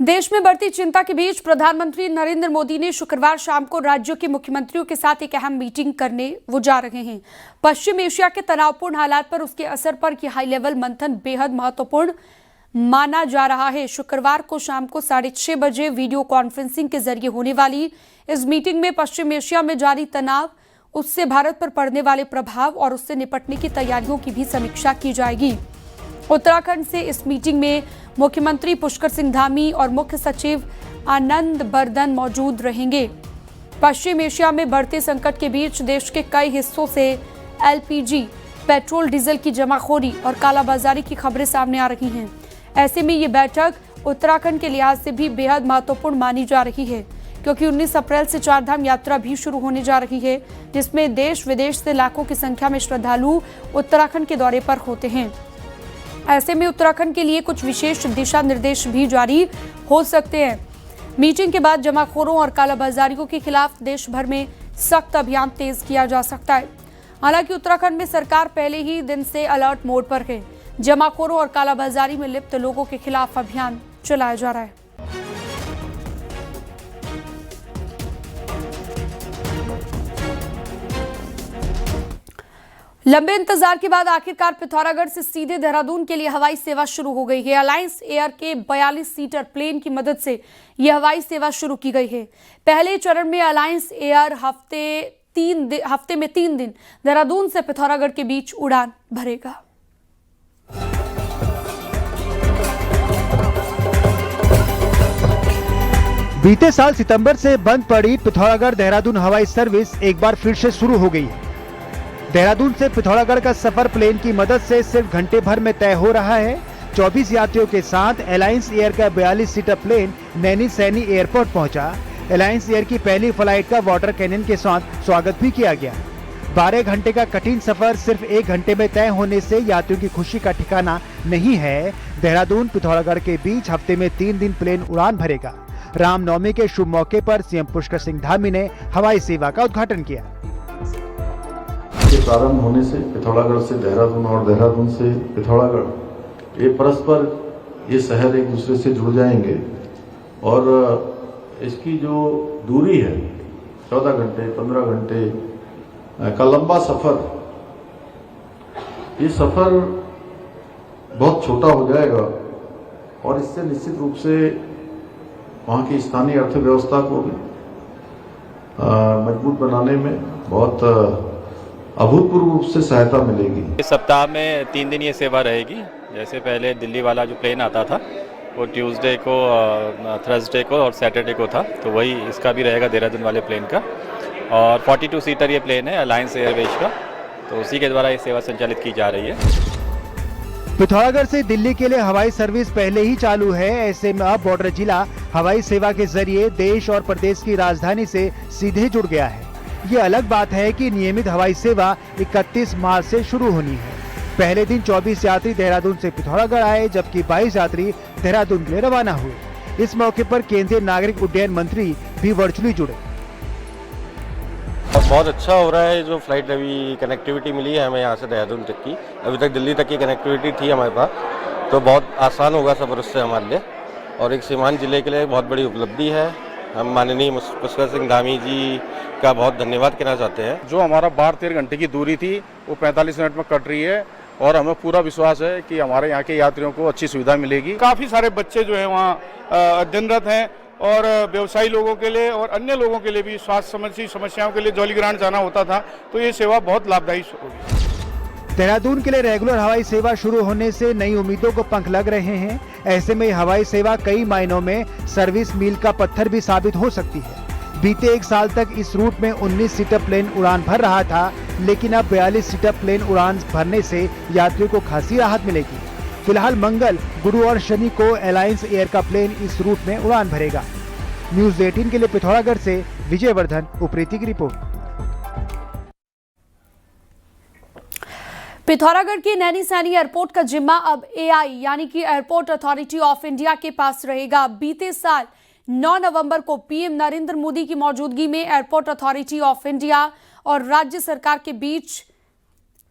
देश में बढ़ती चिंता के बीच प्रधानमंत्री नरेंद्र मोदी ने शुक्रवार शाम को राज्यों के मुख्यमंत्रियों के साथ एक अहम मीटिंग करने वो जा रहे हैं। पश्चिम एशिया के तनावपूर्ण हालात पर उसके असर पर यह हाई लेवल मंथन बेहद महत्वपूर्ण माना जा रहा है। शुक्रवार को शाम को 6:30 बजे वीडियो कॉन्फ्रेंसिंग के जरिए होने वाली इस मीटिंग में पश्चिम एशिया में जारी तनाव, उससे भारत पर पड़ने वाले प्रभाव और उससे निपटने की तैयारियों की भी समीक्षा की जाएगी। उत्तराखंड से इस मीटिंग में मुख्यमंत्री पुष्कर सिंह धामी और मुख्य सचिव आनंद बर्धन मौजूद रहेंगे। पश्चिम एशिया में बढ़ते संकट के बीच देश के कई हिस्सों से एलपीजी, पेट्रोल डीजल की जमाखोरी और कालाबाजारी की खबरें सामने आ रही हैं। ऐसे में ये बैठक उत्तराखंड के लिहाज से भी बेहद महत्वपूर्ण मानी जा रही है, क्योंकि 19 अप्रैल से चारधाम यात्रा भी शुरू होने जा रही है, जिसमें देश विदेश से लाखों की संख्या में श्रद्धालु उत्तराखंड के दौरे पर होते हैं। ऐसे में उत्तराखंड के लिए कुछ विशेष दिशा निर्देश भी जारी हो सकते हैं। मीटिंग के बाद जमाखोरों और कालाबाजारियों के खिलाफ देश भर में सख्त अभियान तेज किया जा सकता है। हालांकि उत्तराखंड में सरकार पहले ही दिन से अलर्ट मोड पर है। जमाखोरों और कालाबाजारी में लिप्त लोगों के खिलाफ अभियान चलाया जा रहा है। लंबे इंतजार के बाद आखिरकार पिथौरागढ़ से सीधे देहरादून के लिए हवाई सेवा शुरू हो गई है। अलायंस एयर के 42 सीटर प्लेन की मदद से यह हवाई सेवा शुरू की गई है। पहले चरण में अलायंस एयर हफ्ते में 3 दिन देहरादून से पिथौरागढ़ के बीच उड़ान भरेगा। बीते साल सितंबर से बंद पड़ी पिथौरागढ़ देहरादून हवाई सर्विस एक बार फिर से शुरू हो गई है। देहरादून से पिथौरागढ़ का सफर प्लेन की मदद से सिर्फ घंटे भर में तय हो रहा है। 24 यात्रियों के साथ अलायंस एयर का 42 seater plane Naini Saini airport पहुंचा। अलायंस एयर की पहली फ्लाइट का वाटर कैनन के साथ स्वागत भी किया गया। 12 घंटे का कठिन सफर सिर्फ 1 घंटे में तय होने से यात्रियों की खुशी का ठिकाना नहीं है। देहरादून पिथौरागढ़ के बीच हफ्ते में 3 दिन प्लेन उड़ान भरेगा। रामनवमी के शुभ मौके पर सीएम पुष्कर सिंह धामी ने हवाई सेवा का उद्घाटन किया। के प्रारंभ होने से पिथौरागढ़ से देहरादून और देहरादून से पिथौरागढ़ ये परस्पर ये शहर एक दूसरे से जुड़ जाएंगे और इसकी जो दूरी है 14 घंटे 15 घंटे का लंबा सफर, ये सफर बहुत छोटा हो जाएगा और इससे निश्चित रूप से वहाँ की स्थानीय अर्थव्यवस्था को भी मजबूत बनाने में बहुत अभूतपूर्व रूप से सहायता मिलेगी। इस सप्ताह में 3 दिन ये सेवा रहेगी। जैसे पहले दिल्ली वाला जो प्लेन आता था वो ट्यूसडे को, थर्सडे को और सैटरडे को था, तो वही इसका भी रहेगा देहरादून वाले प्लेन का। और 42 सीटर ये प्लेन है अलायंस एयरवेज का, तो उसी के द्वारा ये सेवा संचालित की जा रही है। पिथौरागढ़ से दिल्ली के लिए हवाई सर्विस पहले ही चालू है। ऐसे में अब बॉर्डर जिला हवाई सेवा के जरिए देश और प्रदेश की राजधानी से सीधे जुड़ गया है। ये अलग बात है कि नियमित हवाई सेवा 31 मार्च से शुरू होनी है। पहले दिन 24 यात्री देहरादून से पिथौरागढ़ आए, जबकि 22 यात्री देहरादून के लिए रवाना हुए। इस मौके पर केंद्रीय नागरिक उड्डयन मंत्री भी वर्चुअली जुड़े। बहुत अच्छा हो रहा है जो फ्लाइट अभी कनेक्टिविटी मिली है हमें यहाँ से देहरादून तक की। अभी तक दिल्ली तक की कनेक्टिविटी थी हमारे पास, तो बहुत आसान होगा सफर उससे हमारे लिए और एक सीमांत जिले के लिए बहुत बड़ी उपलब्धि है। हम माननीय पुष्कर सिंह धामी जी का बहुत धन्यवाद कहना चाहते हैं। जो हमारा 12-13 घंटे की दूरी थी वो 45 मिनट में कट रही है और हमें पूरा विश्वास है कि हमारे यहाँ के यात्रियों को अच्छी सुविधा मिलेगी। काफ़ी सारे बच्चे जो है वहाँ अध्ययनरत हैं और व्यवसायी लोगों के लिए और अन्य लोगों के लिए भी स्वास्थ्य संबंधी समस्याओं के लिए जौलीग्रांट जाना होता था, तो ये सेवा बहुत लाभदायी होगी। देहरादून के लिए रेगुलर हवाई सेवा शुरू होने से नई उम्मीदों को पंख लग रहे हैं। ऐसे में हवाई सेवा कई मायनों में सर्विस मील का पत्थर भी साबित हो सकती है। बीते 1 साल तक इस रूट में 19 सीटर प्लेन उड़ान भर रहा था, लेकिन अब 42 सीटर प्लेन उड़ान भरने से यात्रियों को खासी राहत मिलेगी। फिलहाल मंगल, गुरु और शनि को अलायंस एयर का प्लेन इस रूट में उड़ान भरेगा। न्यूज़ 18 के लिए पिथौरागढ़ से विजयवर्धन उप्रेती की रिपोर्ट। पिथौरागढ़ की नैनी सैनी एयरपोर्ट का जिम्मा अब एआई यानी कि एयरपोर्ट अथॉरिटी ऑफ इंडिया के पास रहेगा। बीते साल 9 नवंबर को पीएम नरेंद्र मोदी की मौजूदगी में एयरपोर्ट अथॉरिटी ऑफ इंडिया और राज्य सरकार के बीच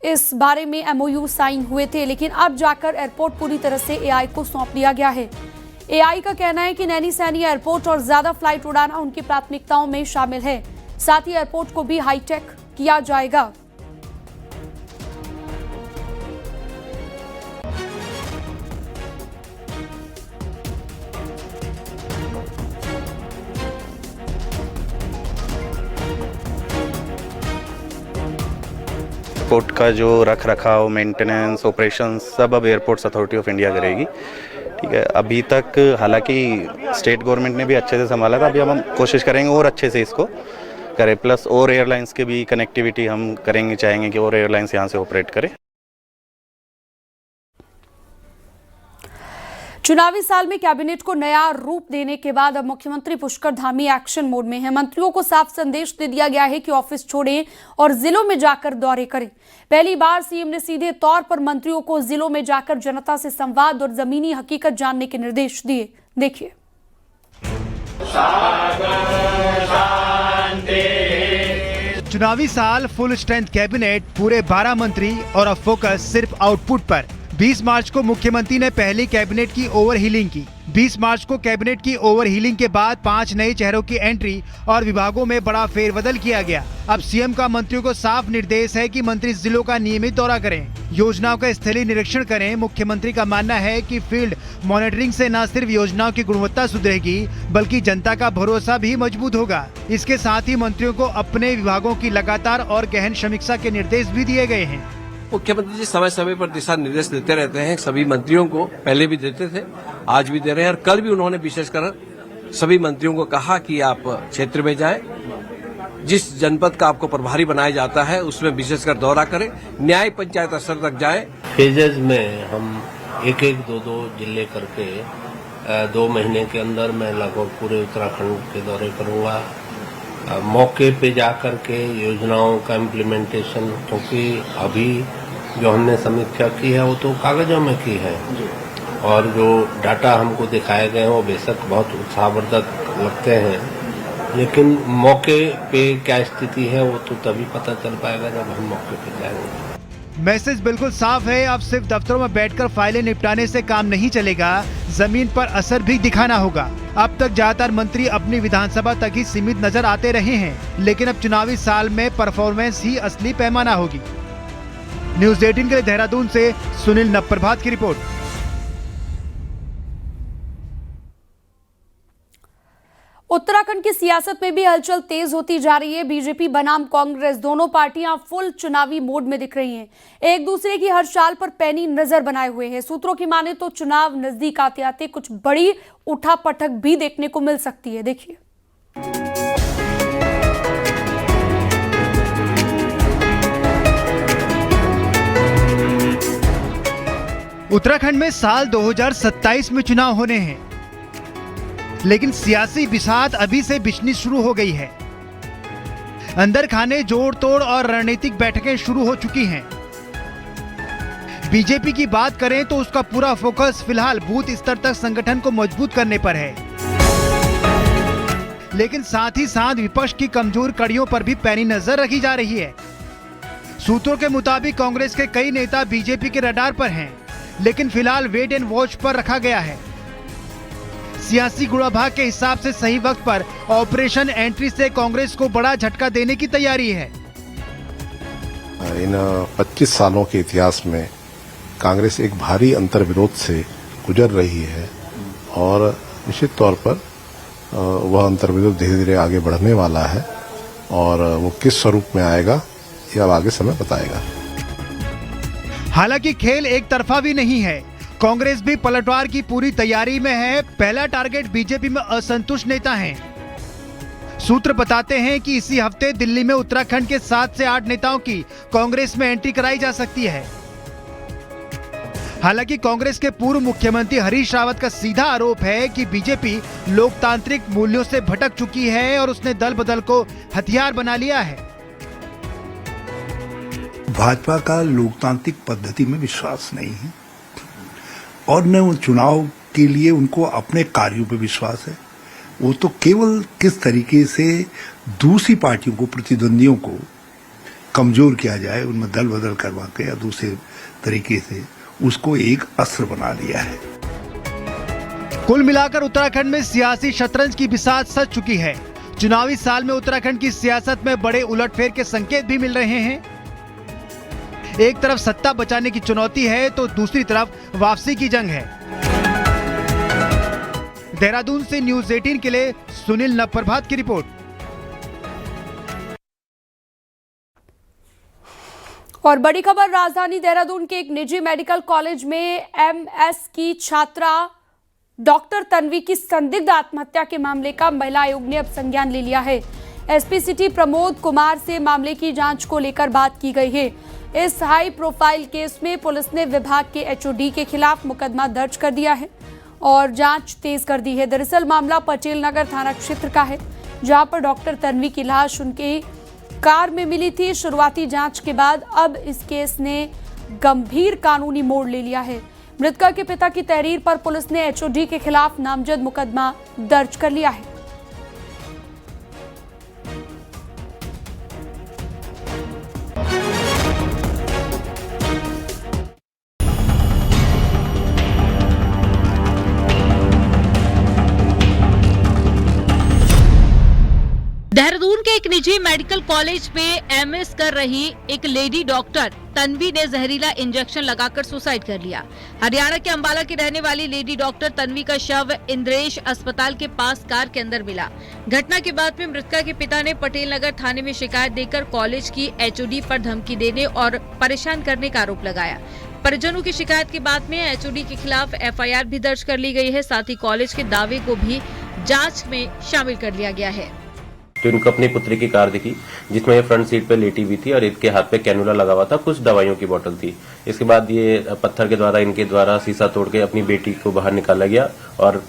इस बारे में एमओयू साइन हुए थे, लेकिन अब जाकर एयरपोर्ट पूरी तरह से एआई को सौंप दिया गया है। एआई का कहना है कि नैनी सैनी एयरपोर्ट और ज्यादा फ्लाइट उड़ाना उनकी प्राथमिकताओं में शामिल है। साथ ही एयरपोर्ट को भी हाईटेक किया जाएगा। एयरपोर्ट का जो रख रखाव, मेंटेनेंस, ऑपरेशन सब अब एयरपोर्ट्स अथॉरिटी ऑफ इंडिया करेगी। ठीक है, अभी तक हालांकि स्टेट गवर्नमेंट ने भी अच्छे से संभाला था, अभी हम कोशिश करेंगे और अच्छे से इसको करें। प्लस और एयरलाइंस के भी कनेक्टिविटी हम करेंगे, चाहेंगे कि और एयरलाइंस यहाँ से ऑपरेट करें। चुनावी साल में कैबिनेट को नया रूप देने के बाद अब मुख्यमंत्री पुष्कर धामी एक्शन मोड में है। मंत्रियों को साफ संदेश दे दिया गया है कि ऑफिस छोड़ें और जिलों में जाकर दौरे करें। पहली बार सीएम ने सीधे तौर पर मंत्रियों को जिलों में जाकर जनता से संवाद और जमीनी हकीकत जानने के निर्देश दिए। देखिए। चुनावी साल, फुल स्ट्रेंथ कैबिनेट, पूरे 12 मंत्री और अब फोकस सिर्फ आउटपुट पर। 20 मार्च को मुख्यमंत्री ने पहली कैबिनेट की ओवर हीलिंग की। 20 मार्च को कैबिनेट की ओवर हीलिंग के बाद 5 नए चेहरों की एंट्री और विभागों में बड़ा फेरबदल किया गया। अब सीएम का मंत्रियों को साफ निर्देश है कि मंत्री जिलों का नियमित दौरा करें, योजनाओं का स्थलीय निरीक्षण करें। मुख्यमंत्री का मानना है कि फील्ड मॉनिटरिंग से न सिर्फ योजनाओं की गुणवत्ता सुधरेगी बल्कि जनता का भरोसा भी मजबूत होगा। इसके साथ ही मंत्रियों को अपने विभागों की लगातार और गहन समीक्षा के निर्देश भी दिए गए हैं। मुख्यमंत्री जी समय समय पर दिशा निर्देश देते रहते हैं, सभी मंत्रियों को पहले भी देते थे, आज भी दे रहे हैं। और कल भी उन्होंने विशेषकर सभी मंत्रियों को कहा कि आप क्षेत्र में जाएं, जिस जनपद का आपको प्रभारी बनाया जाता है उसमें विशेषकर दौरा करें, न्याय पंचायत स्तर तक जाएं। फेजेज में हम एक 2 जिले करके 2 महीने के अंदर मैं लगभग पूरे उत्तराखंड के दौरे करूंगा। मौके पे जाकर के योजनाओं का इम्प्लीमेंटेशन, क्योंकि अभी जो हमने समीक्षा की है वो तो कागजों में की है और जो डाटा हमको दिखाए गए हैं वो बेशक बहुत उत्साहवर्धक लगते हैं, लेकिन मौके पे क्या स्थिति है वो तो तभी पता चल पाएगा जब हम मौके पे जाएंगे। मैसेज बिल्कुल साफ है, अब सिर्फ दफ्तरों में बैठकर फाइलें निपटाने से काम नहीं चलेगा, जमीन पर असर भी दिखाना होगा। अब तक ज्यादातर मंत्री अपनी विधानसभा तक ही सीमित नजर आते रहे हैं, लेकिन अब चुनावी साल में परफॉर्मेंस ही असली पैमाना होगी। न्यूज़ 18 के लिए देहरादून से सुनील नवप्रभात की रिपोर्ट। उत्तराखंड की सियासत में भी हलचल तेज होती जा रही है। बीजेपी बनाम कांग्रेस दोनों पार्टियां फुल चुनावी मोड में दिख रही हैं, एक दूसरे की हर चाल पर पैनी नजर बनाए हुए हैं। सूत्रों की माने तो चुनाव नजदीक आते आते कुछ बड़ी उठापटक भी देखने को मिल सकती है। देखिए। उत्तराखंड में साल 2027 में चुनाव होने हैं, लेकिन सियासी बिसात अभी से बिछनी शुरू हो गई है। अंदर खाने, जोड़ तोड़ और रणनीतिक बैठकें शुरू हो चुकी हैं। बीजेपी की बात करें तो उसका पूरा फोकस फिलहाल बूथ स्तर तक संगठन को मजबूत करने पर है, लेकिन साथ ही साथ विपक्ष की कमजोर कड़ियों पर भी पैनी नजर रखी जा रही है। सूत्रों के मुताबिक कांग्रेस के कई नेता बीजेपी के रडार पर हैं, लेकिन फिलहाल वेट एंड वॉच पर रखा गया है। सियासी गुणाभाग के हिसाब से सही वक्त पर ऑपरेशन एंट्री से कांग्रेस को बड़ा झटका देने की तैयारी है। इन 25 सालों के इतिहास में कांग्रेस एक भारी अंतर्विरोध से गुजर रही है और निश्चित तौर पर वह अंतर्विरोध धीरे धीरे आगे बढ़ने वाला है और वो किस स्वरूप में आएगा यह अब आगे समय बताएगा। हालांकि खेल एक तरफा भी नहीं है, कांग्रेस भी पलटवार की पूरी तैयारी में है। पहला टारगेट बीजेपी में असंतुष्ट नेता हैं। सूत्र बताते हैं कि इसी हफ्ते दिल्ली में उत्तराखंड के 7 से 8 नेताओं की कांग्रेस में एंट्री कराई जा सकती है। हालांकि कांग्रेस के पूर्व मुख्यमंत्री हरीश रावत का सीधा आरोप है कि बीजेपी लोकतांत्रिक मूल्यों से भटक चुकी है और उसने दल बदल को हथियार बना लिया है। भाजपा का लोकतांत्रिक पद्धति में विश्वास नहीं है और न वो चुनाव के लिए उनको अपने कार्यों पे विश्वास है। वो तो केवल किस तरीके से दूसरी पार्टियों को, प्रतिद्वंदियों को कमजोर किया जाए, उनमें दल बदल करवा के या दूसरे तरीके से उसको एक अस्त्र बना लिया है। कुल मिलाकर उत्तराखंड में सियासी शतरंज की बिसात सज चुकी है। चुनावी साल में उत्तराखंड की सियासत में बड़े उलटफेर के संकेत भी मिल रहे हैं। एक तरफ सत्ता बचाने की चुनौती है तो दूसरी तरफ वापसी की जंग है। देहरादून से न्यूज़ 18 के लिए सुनील नवप्रभात की रिपोर्ट। और बड़ी खबर, राजधानी देहरादून के एक निजी मेडिकल कॉलेज में एमएस की छात्रा डॉक्टर तन्वी की संदिग्ध आत्महत्या के मामले का महिला आयोग ने अब संज्ञान ले लिया है। एसपी सिटी प्रमोद कुमार से मामले की जांच को लेकर बात की गई है। इस हाई प्रोफाइल केस में पुलिस ने विभाग के एचओडी के खिलाफ मुकदमा दर्ज कर दिया है और जांच तेज कर दी है। दरअसल मामला पटेल नगर थाना क्षेत्र का है, जहां पर डॉक्टर तन्वी की लाश उनकी कार में मिली थी। शुरुआती जांच के बाद अब इस केस ने गंभीर कानूनी मोड़ ले लिया है। मृतका के पिता की तहरीर पर पुलिस ने एचओडी के खिलाफ नामजद मुकदमा दर्ज कर लिया है। देहरादून के एक निजी मेडिकल कॉलेज में एमएस कर रही एक लेडी डॉक्टर तन्वी ने जहरीला इंजेक्शन लगाकर सुसाइड कर लिया। हरियाणा के अंबाला की रहने वाली लेडी डॉक्टर तन्वी का शव इंद्रेश अस्पताल के पास कार के अंदर मिला। घटना के बाद में मृतका के पिता ने पटेल नगर थाने में शिकायत देकर कॉलेज की एचओडी पर धमकी देने और परेशान करने का आरोप लगाया। परिजनों की शिकायत के बाद में एचओडी के खिलाफ एफआईआर भी दर्ज कर ली गई है। साथ ही कॉलेज के दावे को भी जाँच में शामिल कर लिया गया है। तो इनको अपनी पुत्री की कार दिखी जिसमें ये फ्रंट सीट पे लेटी हुई थी और इनके हाथ पे कैनुला लगा हुआ था, कुछ दवाइयों की बोतल थी। इसके बाद ये पत्थर के द्वारा इनके द्वारा शीशा तोड़ के अपनी बेटी को बाहर निकाला गया और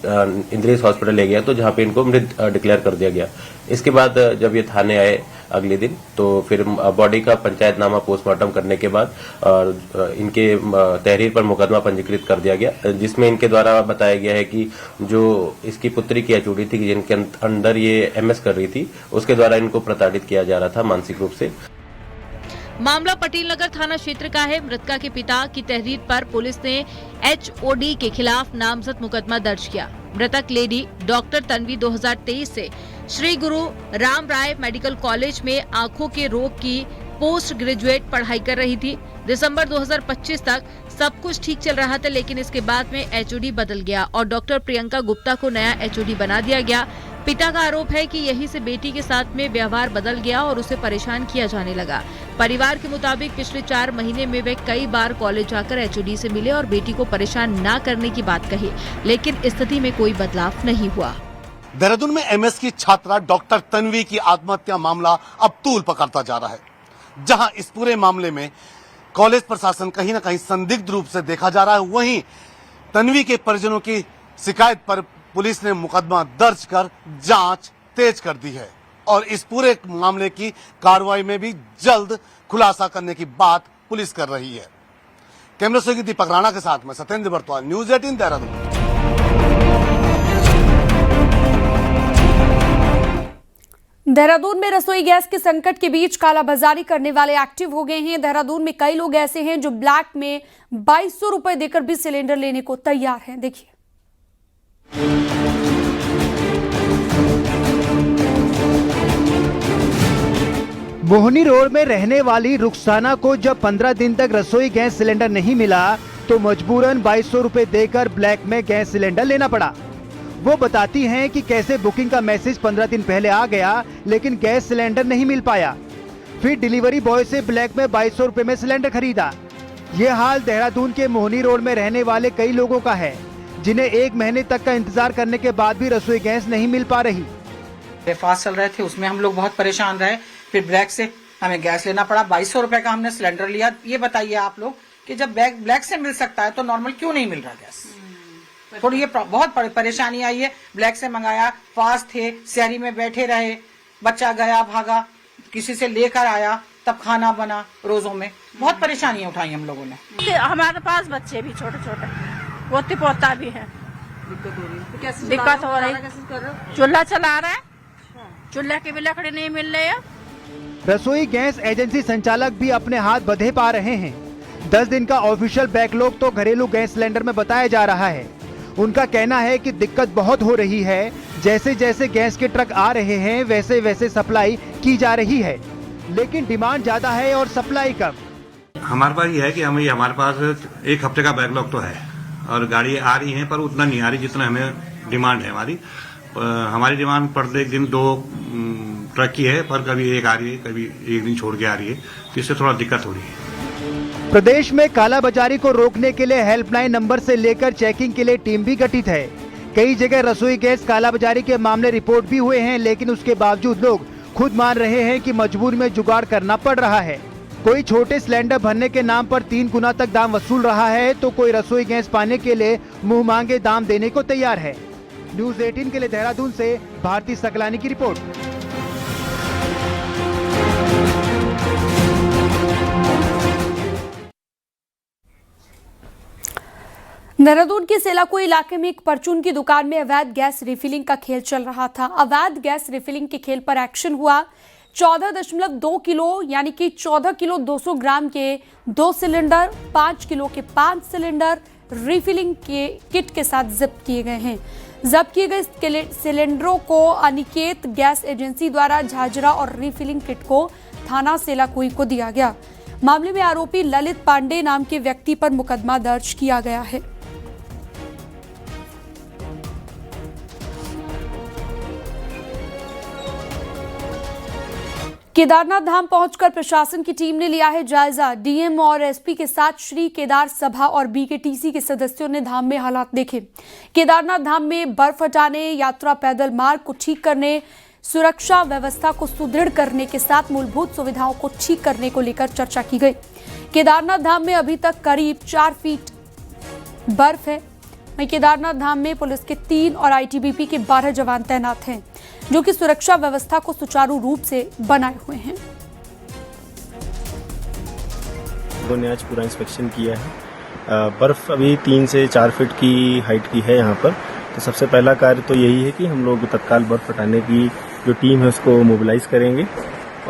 इंद्रेश हॉस्पिटल ले गया, तो जहां पे इनको मृत डिक्लेयर कर दिया गया। इसके बाद जब ये थाने आए अगले दिन, तो फिर बॉडी का पंचायतनामा पोस्टमार्टम करने के बाद और इनके तहरीर पर मुकदमा पंजीकृत कर दिया गया, जिसमें इनके द्वारा बताया गया है कि जो इसकी पुत्री की एचओडी थी जिनके अंडर ये एमएस कर रही थी, उसके द्वारा इनको प्रताड़ित किया जा रहा था मानसिक रूप से। मामला पटेल नगर थाना क्षेत्र का है। मृतका के पिता की तहरीर पर पुलिस ने एचओडी के खिलाफ नामजद मुकदमा दर्ज किया। मृतक लेडी डॉक्टर तन्वी 2023 से श्री गुरु राम राय मेडिकल कॉलेज में आंखों के रोग की पोस्ट ग्रेजुएट पढ़ाई कर रही थी। दिसंबर 2025 तक सब कुछ ठीक चल रहा था, लेकिन इसके बाद में एचओडी बदल गया और डॉक्टर प्रियंका गुप्ता को नया एचओडी बना दिया गया। पिता का आरोप है कि यहीं से बेटी के साथ में व्यवहार बदल गया और उसे परेशान किया जाने लगा। परिवार के मुताबिक पिछले 4 महीने में वे कई बार कॉलेज जाकर एचओडी से मिले और बेटी को परेशान न करने की बात कही, लेकिन स्थिति में कोई बदलाव नहीं हुआ। देहरादून में एमएस की छात्रा डॉक्टर तन्वी की आत्महत्या मामला अब तूल पकड़ता जा रहा है, जहां इस पूरे मामले में कॉलेज प्रशासन कहीं न कहीं संदिग्ध रूप से देखा जा रहा है। वहीं तन्वी के परिजनों की शिकायत पर पुलिस ने मुकदमा दर्ज कर जांच तेज कर दी है और इस पूरे मामले की कार्रवाई में भी जल्द खुलासा करने की बात पुलिस कर रही है। कैमरा से दीपक राणा के साथ में सत्येंद्र बर्तवाल, न्यूज़ 18 देहरादून। देहरादून में रसोई गैस के संकट के बीच कालाबाजारी करने वाले एक्टिव हो गए हैं। देहरादून में कई लोग ऐसे हैं जो ब्लैक में 2200 रुपए देकर भी सिलेंडर लेने को तैयार हैं। देखिए, मोहनी रोड में रहने वाली रुखसाना को जब 15 दिन तक रसोई गैस सिलेंडर नहीं मिला तो मजबूरन 2200 रुपए देकर ब्लैक में गैस सिलेंडर लेना पड़ा। वो बताती हैं कि कैसे बुकिंग का मैसेज 15 दिन पहले आ गया लेकिन गैस सिलेंडर नहीं मिल पाया। फिर डिलीवरी बॉय से ब्लैक में 2200 रुपए में सिलेंडर खरीदा। ये हाल देहरादून के मोहनी रोड में रहने वाले कई लोगों का है, जिन्हें 1 महीने तक का इंतजार करने के बाद भी रसोई गैस नहीं मिल पा रही। फास्ट चल रहे थे, उसमें हम लोग बहुत परेशान रहे। फिर ब्लैक से हमें गैस लेना पड़ा। 2200 रुपए का हमने सिलेंडर लिया। ये बताइए आप लोग कि जब ब्लैक से मिल सकता है तो नॉर्मल क्यों नहीं मिल रहा गैस? थोड़ी ये बहुत परेशानी आई है। ब्लैक से मंगाया, फास्ट थे, शहरी में बैठे रहे, बच्चा गया भागा, किसी से लेकर आया, तब खाना बना। रोजों में बहुत परेशानियां उठाई हम लोगों ने। हमारे पास बच्चे भी छोटे छोटे, पोते पोता भी है, दिक्कत हो रही। चूल्हा चला रहे हैं, चूल्हे की भी लकड़ी नहीं मिल रही है। रसोई गैस एजेंसी संचालक भी अपने हाथ बंधे पा रहे हैं। 10 दिन का ऑफिशियल बैकलॉग तो घरेलू गैस सिलेंडर में बताया जा रहा है। उनका कहना है कि दिक्कत बहुत हो रही है, जैसे जैसे गैस के ट्रक आ रहे हैं वैसे वैसे सप्लाई की जा रही है, लेकिन डिमांड ज्यादा है और सप्लाई कम। हमारे पास ये है कि हमारे पास एक हफ्ते का बैकलॉग तो है और गाड़ी आ रही है, पर उतना नहीं आ रही जितना हमें डिमांड है। हमारी डिमांड पर दिन 2 ट्रक की है, पर कभी एक आ रही है, कभी एक दिन छोड़ के आ रही है, तो इससे थोड़ा दिक्कत हो रही है। प्रदेश में कालाबाजारी को रोकने के लिए हेल्पलाइन नंबर से लेकर चेकिंग के लिए टीम भी गठित है। कई जगह रसोई गैस कालाबाजारी के मामले रिपोर्ट भी हुए हैं, लेकिन उसके बावजूद लोग खुद मान रहे हैं कि मजबूरी में जुगाड़ करना पड़ रहा है। कोई छोटे सिलेंडर भरने के नाम पर 3 गुना तक दाम वसूल रहा है, तो कोई रसोई गैस पाने के लिए मुंह मांगे दाम देने को तैयार है। न्यूज़ 18 के लिए देहरादून से भारती सकलानी की रिपोर्ट। देहरादून के सेलाकुई इलाके में एक परचून की दुकान में अवैध गैस रिफिलिंग का खेल चल रहा था। अवैध गैस रिफिलिंग के खेल पर एक्शन हुआ। 14.2 किलो यानी कि 14 किलो 200 ग्राम के 2 सिलेंडर, 5 किलो के 5 सिलेंडर रिफिलिंग के किट के साथ जब्त किए गए हैं। जब्त किए गए सिलेंडरों को अनिकेत गैस एजेंसी द्वारा झाझरा और रिफिलिंग किट को थाना सेलाकुई को दिया गया। मामले में आरोपी ललित पांडे नाम के व्यक्ति पर मुकदमा दर्ज किया गया है। केदारनाथ धाम पहुंचकर प्रशासन की टीम ने लिया है जायजा। डीएम और एसपी के साथ श्री केदार सभा और बीकेटीसी के सदस्यों ने धाम में हालात देखे। केदारनाथ धाम में बर्फ हटाने, यात्रा पैदल मार्ग को ठीक करने, सुरक्षा व्यवस्था को सुदृढ़ करने के साथ मूलभूत सुविधाओं को ठीक करने को लेकर चर्चा की गई। केदारनाथ धाम में अभी तक करीब 4 फीट बर्फ है। वहीं केदारनाथ धाम में पुलिस के 3 और आईटीबीपी के 12 जवान तैनात हैं, जो कि सुरक्षा व्यवस्था को सुचारू रूप से बनाए हुए हैं। ने आज पूरा इंस्पेक्शन किया है। बर्फ अभी 3 से 4 फीट की हाइट की है यहाँ पर। तो सबसे पहला कार्य तो यही है कि हम लोग तत्काल बर्फ हटाने की जो टीम है उसको मोबिलाइज करेंगे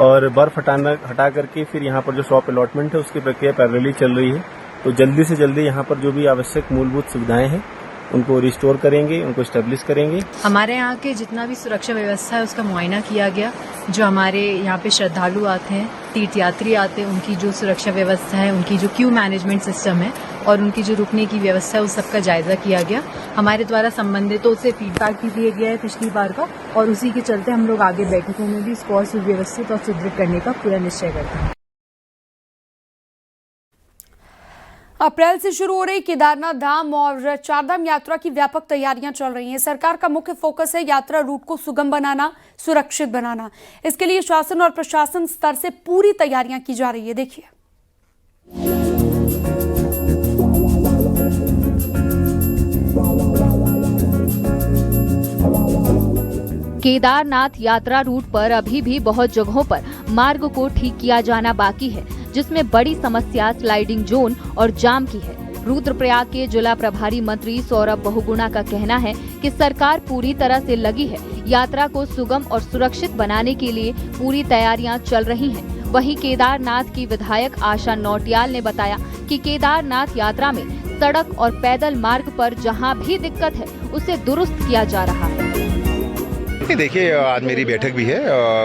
और बर्फ हटा करके फिर यहाँ पर जो शॉप अलॉटमेंट है उसकी प्रक्रिया पैरेलली चल रही है। तो जल्दी से जल्दी यहाँ पर जो भी आवश्यक मूलभूत सुविधाएं हैं उनको रिस्टोर करेंगे, उनको स्टेब्लिश करेंगे। हमारे यहाँ के जितना भी सुरक्षा व्यवस्था है उसका मुआयना किया गया। जो हमारे यहाँ पे श्रद्धालु आते हैं, तीर्थयात्री आते हैं, उनकी जो सुरक्षा व्यवस्था है, उनकी जो क्यू मैनेजमेंट सिस्टम है और उनकी जो रुकने की व्यवस्था है उस सबका जायजा किया गया। हमारे द्वारा संबंधितों से फीडबैक भी दिया गया है पिछली बार का, और उसी के चलते हम लोग आगे बैठकों में भी इसको और सुव्यवस्थित और सुदृढ़ करने का पूरा निश्चय करते हैं। अप्रैल से शुरू हो रही केदारनाथ धाम और चारधाम यात्रा की व्यापक तैयारियां चल रही हैं। सरकार का मुख्य फोकस है यात्रा रूट को सुगम बनाना, सुरक्षित बनाना। इसके लिए शासन और प्रशासन स्तर से पूरी तैयारियां की जा रही है। देखिए, केदारनाथ यात्रा रूट पर अभी भी बहुत जगहों पर मार्ग को ठीक किया जाना बाकी है, जिसमें बड़ी समस्या स्लाइडिंग जोन और जाम की है। रुद्रप्रयाग के जिला प्रभारी मंत्री सौरभ बहुगुणा का कहना है कि सरकार पूरी तरह से लगी है। यात्रा को सुगम और सुरक्षित बनाने के लिए पूरी तैयारियां चल रही हैं। वहीं केदारनाथ की विधायक आशा नौटियाल ने बताया कि केदारनाथ यात्रा में सड़क और पैदल मार्ग पर जहां भी दिक्कत है उसे दुरुस्त किया जा रहा है। देखिए, आज मेरी बैठक भी है,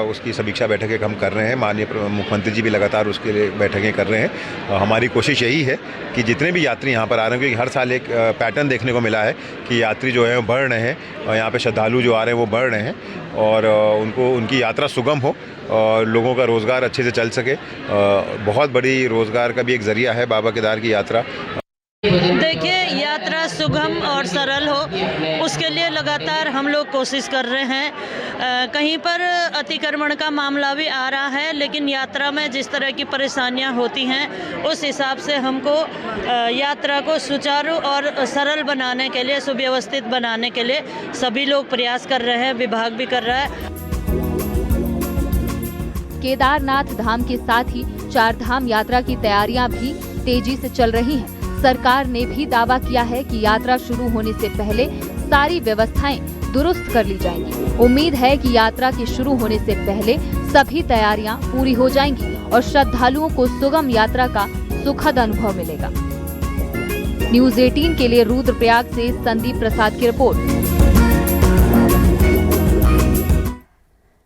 उसकी समीक्षा बैठकें हम कर रहे हैं। माननीय मुख्यमंत्री जी भी लगातार उसके लिए बैठकें कर रहे हैं। हमारी कोशिश यही है कि जितने भी यात्री यहाँ पर आ रहे हैं, क्योंकि हर साल एक पैटर्न देखने को मिला है कि यात्री जो है वो बढ़ रहे हैं और यहाँ पे श्रद्धालु जो आ रहे हैं वो बढ़ रहे हैं, और उनकी यात्रा सुगम हो और लोगों का रोज़गार अच्छे से चल सके। बहुत बड़ी रोज़गार का भी एक ज़रिया है बाबा केदार की यात्रा। देखिए, यात्रा सुगम और सरल हो उसके लिए लगातार हम लोग कोशिश कर रहे हैं। कहीं पर अतिक्रमण का मामला भी आ रहा है, लेकिन यात्रा में जिस तरह की परेशानियां होती हैं उस हिसाब से हमको यात्रा को सुचारू और सरल बनाने के लिए, सुव्यवस्थित बनाने के लिए सभी लोग प्रयास कर रहे हैं, विभाग भी कर रहा है। केदारनाथ धाम के साथ ही चारधाम यात्रा की तैयारियां भी तेजी से चल रही हैं। सरकार ने भी दावा किया है कि यात्रा शुरू होने से पहले सारी व्यवस्थाएं दुरुस्त कर ली जाएंगी। उम्मीद है कि यात्रा के शुरू होने से पहले सभी तैयारियां पूरी हो जाएंगी और श्रद्धालुओं को सुगम यात्रा का सुखद अनुभव मिलेगा। न्यूज 18 के लिए रुद्रप्रयाग से संदीप प्रसाद की रिपोर्ट।